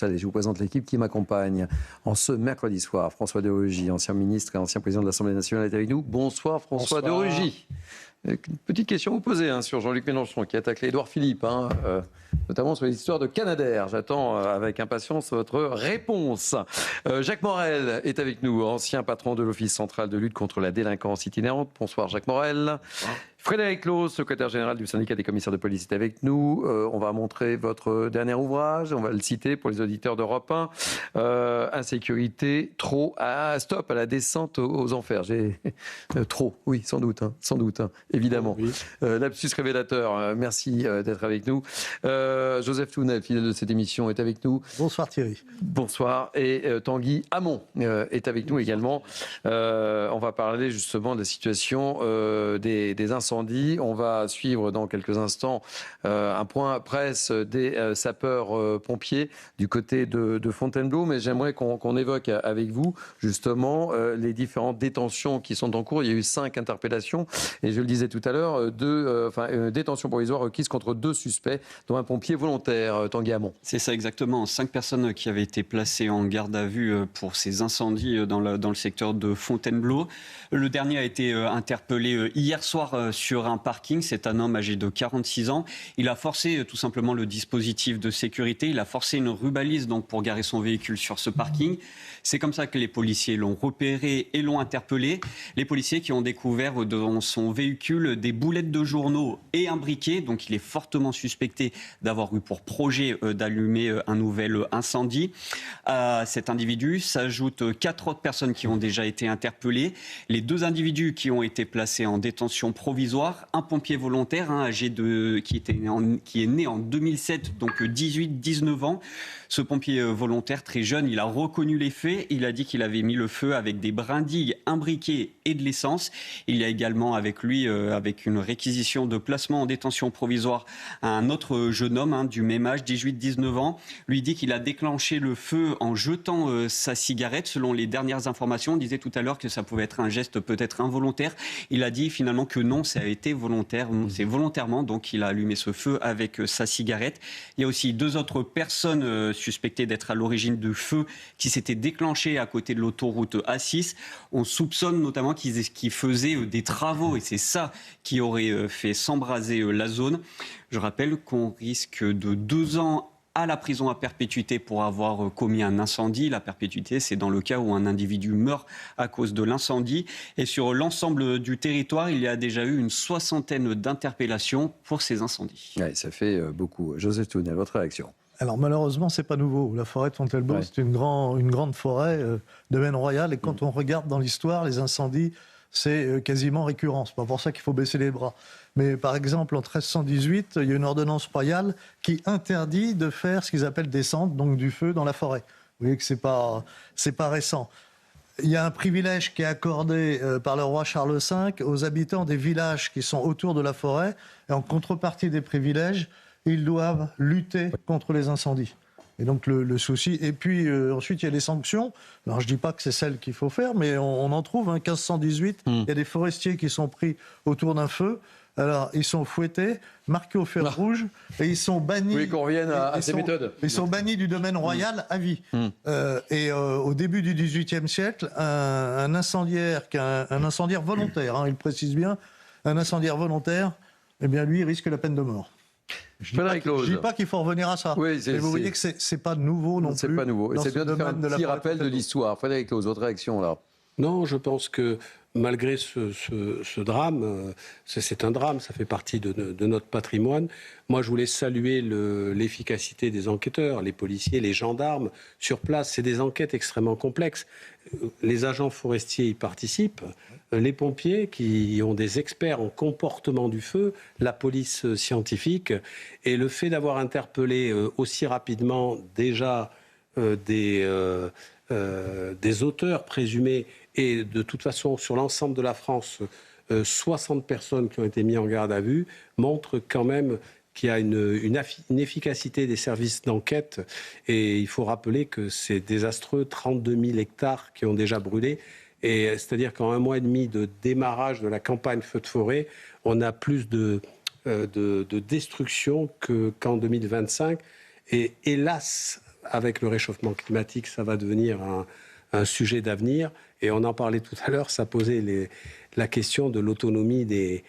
Allez, je vous présente l'équipe qui m'accompagne en ce mercredi soir. François de Rugy, ancien ministre et ancien président de l'Assemblée nationale, est avec nous. Bonsoir François de Rugy. Une petite question à vous poser sur Jean-Luc Mélenchon qui a taclé Édouard Philippe, notamment sur les histoires de Canadair. J'attends avec impatience votre réponse. Jacques Morel est avec nous, ancien patron de l'Office central de lutte contre la délinquance itinérante. Bonsoir Jacques Morel. Frédéric Claus, secrétaire général du syndicat des commissaires de police, est avec nous. On va montrer votre dernier ouvrage, on va le citer pour les auditeurs d'Europe 1. Insécurité, trop, stop à la descente aux enfers. Trop, oui, sans doute, évidemment. Oui. Lapsus révélateur, merci d'être avec nous. Joseph Tounel, fidèle de cette émission, est avec nous. Bonsoir Thierry. Bonsoir. Et Tanguy Hamon est avec nous également. On va parler justement de la situation des incendies. On va suivre dans quelques instants un point presse des sapeurs-pompiers du côté de Fontainebleau, mais j'aimerais qu'on évoque avec vous justement les différentes détentions qui sont en cours. Il y a eu 5 interpellations et je le disais tout à l'heure, détention provisoire requise contre 2 suspects, dont un pompier volontaire, Tanguy Hamon. C'est ça exactement, 5 personnes qui avaient été placées en garde à vue pour ces incendies dans le secteur de Fontainebleau. Le dernier a été interpellé hier soir sur un parking. C'est un homme âgé de 46 ans. Il a forcé tout simplement le dispositif de sécurité. Il a forcé une rubalise donc, pour garer son véhicule sur ce parking. C'est comme ça que les policiers l'ont repéré et l'ont interpellé. Les policiers qui ont découvert dans son véhicule des boulettes de journaux et un briquet. Donc il est fortement suspecté d'avoir eu pour projet d'allumer un nouvel incendie. À cet individu s'ajoutent 4 autres personnes qui ont déjà été interpellées. Les 2 individus qui ont été placés en détention provisoire, un pompier volontaire qui est né en 2007, donc 18-19 ans. Ce pompier volontaire, très jeune, il a reconnu les faits. Il a dit qu'il avait mis le feu avec des brindilles, un briquet et de l'essence. Il y a également avec lui, avec une réquisition de placement en détention provisoire, un autre jeune homme du même âge, 18-19 ans. Lui dit qu'il a déclenché le feu en jetant sa cigarette. Selon les dernières informations, on disait tout à l'heure que ça pouvait être un geste peut-être involontaire. Il a dit finalement que non, ça a été volontaire. C'est volontairement, donc il a allumé ce feu avec sa cigarette. Il y a aussi 2 autres personnes suspectées d'être à l'origine du feu qui s'était déclenché à côté de l'autoroute A6. On soupçonne notamment qu'ils faisaient des travaux et c'est ça qui aurait fait s'embraser la zone. Je rappelle qu'on risque de 2 ans à la prison à perpétuité pour avoir commis un incendie. La perpétuité, c'est dans le cas où un individu meurt à cause de l'incendie. Et sur l'ensemble du territoire, il y a déjà eu une 60aine d'interpellations pour ces incendies. Ouais, ça fait beaucoup. Joseph Tounel, votre réaction? Alors malheureusement, c'est pas nouveau. La forêt de Fontainebleau, c'est une grande forêt, domaine royal. Et quand on regarde dans l'histoire, les incendies, c'est quasiment récurrent. C'est pas pour ça qu'il faut baisser les bras. Mais par exemple, en 1318, il y a une ordonnance royale qui interdit de faire ce qu'ils appellent descente, donc du feu dans la forêt. Vous voyez que c'est pas récent. Il y a un privilège qui est accordé par le roi Charles V aux habitants des villages qui sont autour de la forêt. Et en contrepartie des privilèges, ils doivent lutter contre les incendies. Et donc le souci... Et puis ensuite, il y a des sanctions. Alors je ne dis pas que c'est celles qu'il faut faire, mais on en trouve. 1518, il y a des forestiers qui sont pris autour d'un feu. Alors, ils sont fouettés, marqués au fer rouge, et ils sont bannis... Oui, qu'on revienne à ces méthodes. Ils sont bannis du domaine royal à vie. Au début du XVIIIe siècle, un incendiaire, un incendiaire volontaire, il précise bien, un incendiaire volontaire, eh bien lui, il risque la peine de mort. Je ne dis pas qu'il faut revenir à ça. Oui, mais vous voyez que c'est pas nouveau non plus. C'est pas nouveau. Et c'est bien de faire un petit rappel de l'histoire. Frédéric Claus, votre réaction là? Non, je pense que malgré ce drame, c'est un drame, ça fait partie de notre patrimoine. Moi, je voulais saluer l'efficacité des enquêteurs, les policiers, les gendarmes sur place. C'est des enquêtes extrêmement complexes. Les agents forestiers y participent, les pompiers qui ont des experts en comportement du feu, la police scientifique. Et le fait d'avoir interpellé aussi rapidement déjà des auteurs présumés, et de toute façon, sur l'ensemble de la France, 60 personnes qui ont été mises en garde à vue, montre quand même qu'il y a une efficacité des services d'enquête. Et il faut rappeler que c'est désastreux, 32 000 hectares qui ont déjà brûlé. Et c'est-à-dire qu'en 1 mois et demi de démarrage de la campagne feu de forêt, on a plus de destruction qu'en 2025. Et hélas, avec le réchauffement climatique, ça va devenir un sujet d'avenir. Et on en parlait tout à l'heure, ça posait la question de l'autonomie des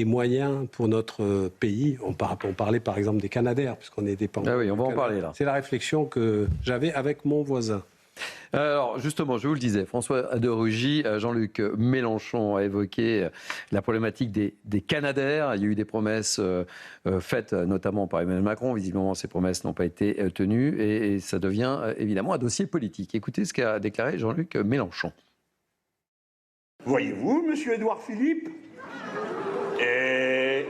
moyens pour notre pays. On parlait par exemple des Canadair, puisqu'on est dépendant. Ah oui, on va en parler là. C'est la réflexion que j'avais avec mon voisin. Alors justement, je vous le disais, François de Rugy, Jean-Luc Mélenchon a évoqué la problématique des Canadair. Il y a eu des promesses faites notamment par Emmanuel Macron. Visiblement, ces promesses n'ont pas été tenues et ça devient évidemment un dossier politique. Écoutez ce qu'a déclaré Jean-Luc Mélenchon. Voyez-vous, monsieur Édouard Philippe, et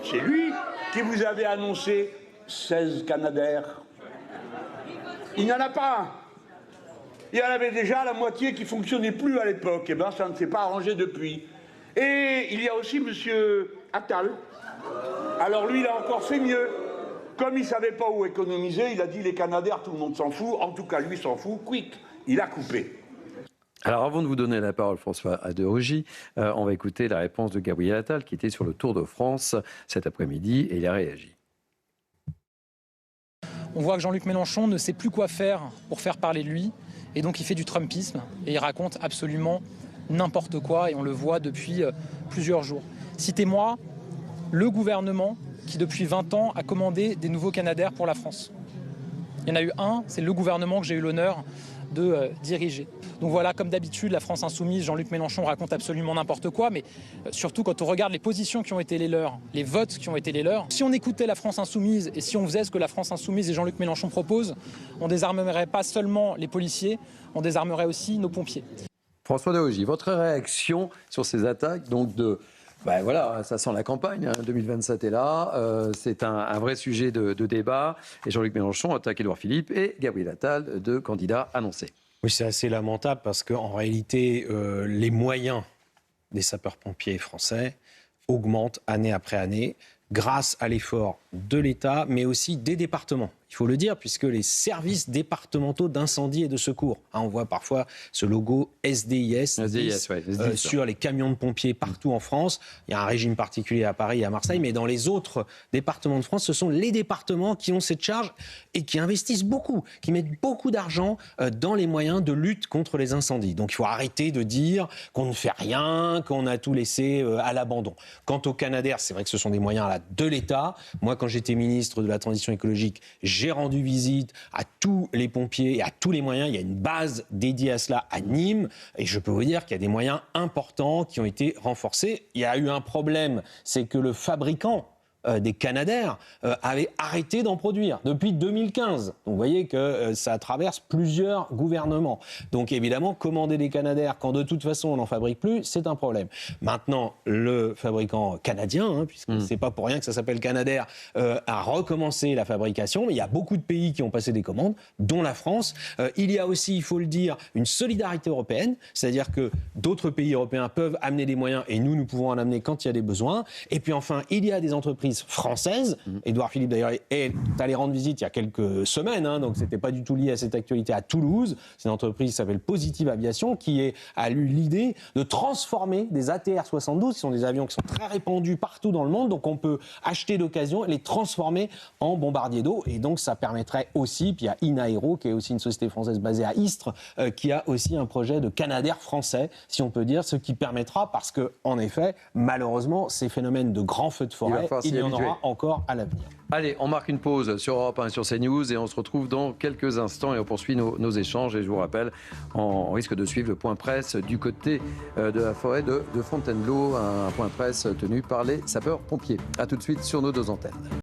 c'est lui qui vous avait annoncé 16 Canadair. Il n'y en a pas un. Il y en avait déjà la moitié qui ne fonctionnait plus à l'époque. Eh bien, ça ne s'est pas arrangé depuis. Et il y a aussi monsieur Attal. Alors lui, il a encore fait mieux. Comme il ne savait pas où économiser, il a dit les Canadair, tout le monde s'en fout. En tout cas, lui s'en fout. Quick, il a coupé. Alors avant de vous donner la parole, François de Rugy, on va écouter la réponse de Gabriel Attal qui était sur le Tour de France cet après-midi et il a réagi. On voit que Jean-Luc Mélenchon ne sait plus quoi faire pour faire parler de lui et donc il fait du trumpisme et il raconte absolument n'importe quoi et on le voit depuis plusieurs jours. Citez-moi le gouvernement qui depuis 20 ans a commandé des nouveaux Canadair pour la France. Il y en a eu un, c'est le gouvernement que j'ai eu l'honneur de diriger. Donc voilà, comme d'habitude, la France insoumise, Jean-Luc Mélenchon raconte absolument n'importe quoi, mais surtout quand on regarde les positions qui ont été les leurs, les votes qui ont été les leurs, si on écoutait la France insoumise et si on faisait ce que la France insoumise et Jean-Luc Mélenchon proposent, on désarmerait pas seulement les policiers, on désarmerait aussi nos pompiers. François de Rugy, votre réaction sur ces attaques donc de... Ben voilà, ça sent la campagne, 2027 est là, c'est un vrai sujet de débat. Et Jean-Luc Mélenchon attaque Édouard Philippe et Gabriel Attal, deux candidats annoncés. Oui, c'est assez lamentable parce qu'en réalité, les moyens des sapeurs-pompiers français augmentent année après année grâce à l'effort de l'État, mais aussi des départements. Il faut le dire, puisque les services départementaux d'incendie et de secours, on voit parfois ce logo SDIS, sur les camions de pompiers partout en France. Il y a un régime particulier à Paris et à Marseille, mais dans les autres départements de France, ce sont les départements qui ont cette charge et qui investissent beaucoup, qui mettent beaucoup d'argent dans les moyens de lutte contre les incendies. Donc il faut arrêter de dire qu'on ne fait rien, qu'on a tout laissé à l'abandon. Quant au Canadair, c'est vrai que ce sont des moyens de l'État. Moi, quand j'étais ministre de la Transition écologique, j'ai rendu visite à tous les pompiers et à tous les moyens. Il y a une base dédiée à cela à Nîmes. Et je peux vous dire qu'il y a des moyens importants qui ont été renforcés. Il y a eu un problème, c'est que le fabricant des Canadair avait arrêté d'en produire depuis 2015. Donc vous voyez que ça traverse plusieurs gouvernements. Donc évidemment, commander des Canadair quand de toute façon on n'en fabrique plus, c'est un problème. Maintenant, le fabricant canadien, puisque c'est pas pour rien que ça s'appelle Canadair, a recommencé la fabrication. Mais il y a beaucoup de pays qui ont passé des commandes, dont la France. Il y a aussi, il faut le dire, une solidarité européenne, c'est-à-dire que d'autres pays européens peuvent amener des moyens et nous pouvons en amener quand il y a des besoins. Et puis enfin, il y a des entreprises françaises. Édouard Philippe d'ailleurs est allé rendre visite il y a quelques semaines, donc c'était pas du tout lié à cette actualité à Toulouse. C'est une entreprise qui s'appelle Positive Aviation qui a eu l'idée de transformer des ATR-72, qui sont des avions qui sont très répandus partout dans le monde, donc on peut acheter d'occasion et les transformer en bombardiers d'eau et donc ça permettrait aussi, puis il y a Inaero qui est aussi une société française basée à Istres qui a aussi un projet de Canadair français, si on peut dire, ce qui permettra, parce que en effet, malheureusement, ces phénomènes de grands feux de forêt, il y en aura encore à l'avenir. Allez, on marque une pause sur Europe 1 et sur CNews et on se retrouve dans quelques instants et on poursuit nos échanges. Et je vous rappelle, on risque de suivre le point presse du côté de la forêt de Fontainebleau, un point presse tenu par les sapeurs-pompiers. A tout de suite sur nos deux antennes.